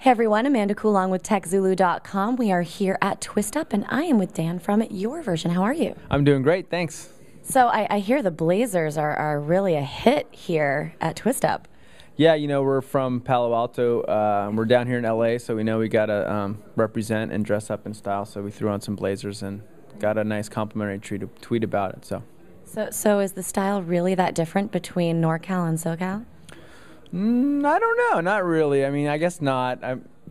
Hey everyone, Amanda Coulong with TechZulu.com. We are here at Twist Up, and I am with Dan from Yourversion. How are you? I'm doing great, thanks. So I hear the Blazers are really a hit here at Twist Up. Yeah, you know, we're from Palo Alto. We're down here in LA, so we know we got to represent and dress up in style. So we threw on some blazers and got a nice complimentary tweet about it. So is the style really that different between NorCal and SoCal? I don't know, not really. I mean, I guess not.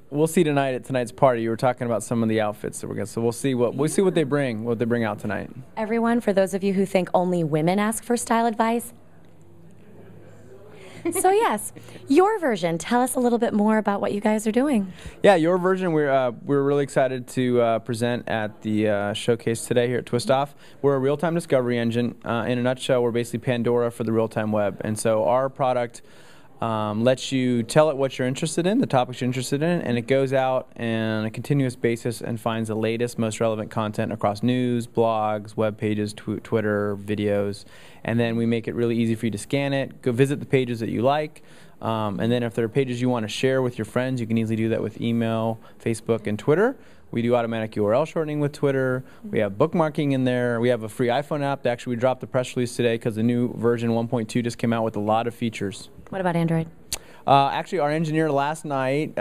We'll see tonight at tonight's party. You were talking about some of the outfits that we're going to, so we'll see what they bring out tonight. Everyone, for those of you who think only women ask for style advice. So yes, Yourversion. Tell us a little bit more about what you guys are doing. Yeah, Yourversion. We're really excited to present at the showcase today here at Twist Off. We're a real-time discovery engine. In a nutshell, we're basically Pandora for the real-time web, and so our product lets you tell it what you're interested in, the topics you're interested in, and it goes out on a continuous basis and finds the latest, most relevant content across news, blogs, web pages, Twitter, videos, and then we make it really easy for you to scan it, go visit the pages that you like, and then if there are pages you want to share with your friends, you can easily do that with email, Facebook, and Twitter. We do automatic URL shortening with Twitter. We have bookmarking in there. We have a free iPhone app. Actually, we dropped the press release today because the new version 1.2 just came out with a lot of features. What about Android? Actually, our engineer last night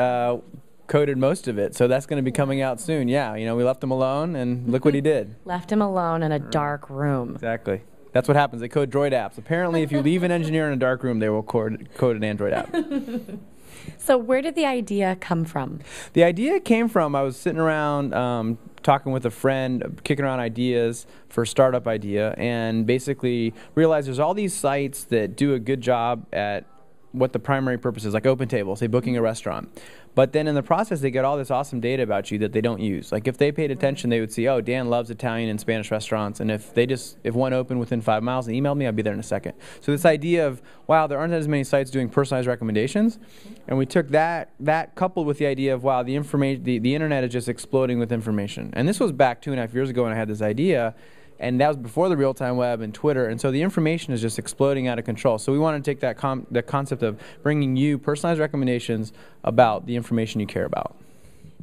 coded most of it, so that's going to be coming out soon. Yeah, you know, we left him alone, and look what he did. Left him alone in a dark room. Exactly. That's what happens. They code Droid apps. Apparently, if you leave an engineer in a dark room, they will code an Android app. So where did the idea come from? The idea came from, I was sitting around talking with a friend, kicking around ideas for a startup idea, and basically realized there's all these sites that do a good job at what the primary purpose is, like OpenTable, say booking a restaurant. But then in the process, they get all this awesome data about you that they don't use. Like if they paid attention, they would see, oh, Dan loves Italian and Spanish restaurants, and if one opened within 5 miles and emailed me, I'd be there in a second. So this idea of, wow, there aren't as many sites doing personalized recommendations, and we took that coupled with the idea of, wow, the internet is just exploding with information. And this was back 2.5 years ago when I had this idea, and that was before the real-time web and Twitter, and so the information is just exploding out of control. So we want to take that the concept of bringing you personalized recommendations about the information you care about.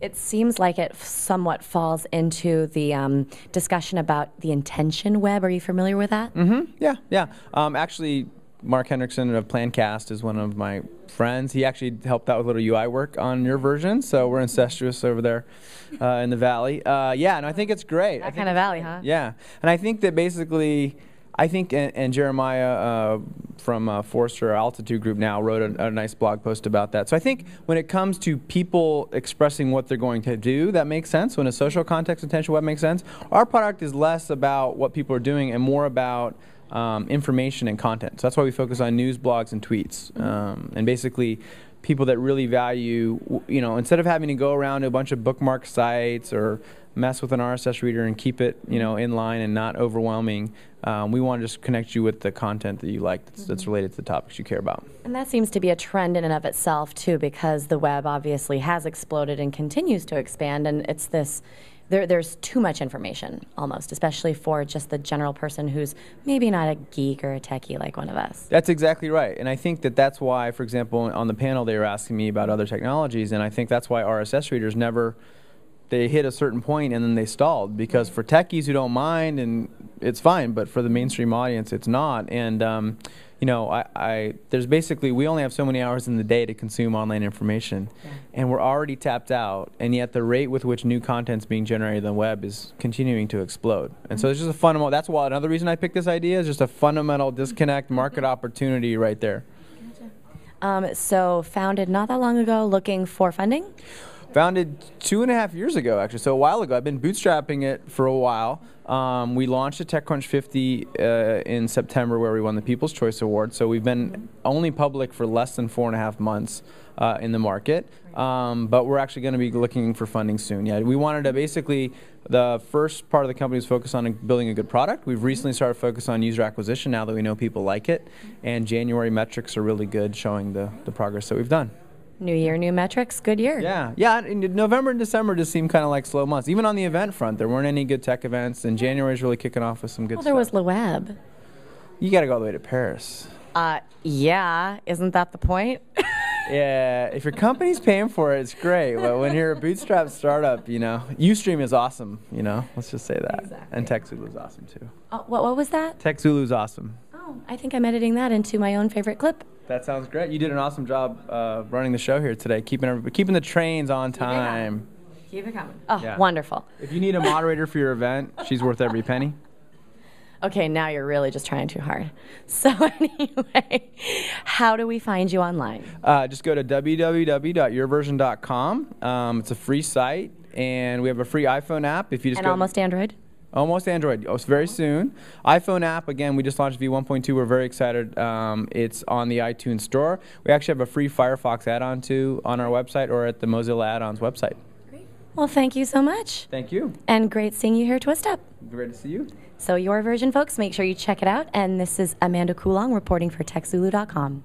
It seems like it somewhat falls into the discussion about the intention web. Are you familiar with that? Mm-hmm. Yeah. Actually, Mark Hendrickson of Plancast is one of my friends. He actually helped out with a little UI work on Yourversion, so we're incestuous over there in the valley. Yeah, and I think it's great. That kind of valley, huh? Yeah, and I think that basically, and Jeremiah from Forrester Altitude Group now wrote a nice blog post about that. So I think when it comes to people expressing what they're going to do, that makes sense. When a social context intention web makes sense. Our product is less about what people are doing and more about information and content. So that's why we focus on news, blogs, and tweets. And basically, people that really value, you know, instead of having to go around to a bunch of bookmark sites or mess with an RSS reader and keep it, you know, in line and not overwhelming, we want to just connect you with the content that you like that's related to the topics you care about. And that seems to be a trend in and of itself, too, because the web obviously has exploded and continues to expand, and it's this... There's too much information, almost, especially for just the general person who's maybe not a geek or a techie like one of us. That's exactly right. And I think that's why, for example, on the panel they were asking me about other technologies, and I think that's why RSS readers they hit a certain point and then they stalled, because for techies who don't mind, and it's fine, but for the mainstream audience, it's not. And you know, there's basically, we only have so many hours in the day to consume online information, and we're already tapped out, and yet the rate with which new content's being generated on the web is continuing to explode. And so it's just a fundamental, that's why another reason I picked this idea is just a fundamental disconnect market opportunity right there. So founded not that long ago, looking for funding? Founded 2.5 years ago, actually, so a while ago. I've been bootstrapping it for a while. We launched at TechCrunch 50 in September, where we won the People's Choice Award. So we've been only public for less than 4.5 months in the market. But we're actually going to be looking for funding soon. Yeah, we wanted to basically, the first part of the company was focused on building a good product. We've recently started focus on user acquisition now that we know people like it. And January metrics are really good, showing the progress that we've done. New year, new metrics, good year. Yeah. November and December just seemed kind of like slow months. Even on the event front, there weren't any good tech events, and January is really kicking off with some good stuff. Well, there was Le Web. You got to go all the way to Paris. Yeah, isn't that the point? Yeah, if your company's paying for it, it's great. But when you're a bootstrap startup, you know, Ustream is awesome. You know, let's just say that. Exactly. And TechZulu is awesome too. Oh, what was that? TechZulu is awesome. Oh, I think I'm editing that into my own favorite clip. That sounds great. You did an awesome job running the show here today, keeping the trains on time. Keep it coming. Oh, Yeah. wonderful. If you need a moderator for your event, she's worth every penny. Okay, now you're really just trying too hard. So anyway, how do we find you online? Just go to www.yourversion.com. It's a free site, and we have a free iPhone app. If you just And go almost Android? Almost Android. Oh, it's very soon. iPhone app, again, we just launched V1.2. We're very excited. It's on the iTunes Store. We actually have a free Firefox add-on too on our website or at the Mozilla Add-ons website. Great. Well, thank you so much. Thank you. And great seeing you here at Twist Up. Great to see you. So Your Version, folks, make sure you check it out. And this is Amanda Coulong reporting for TechZulu.com.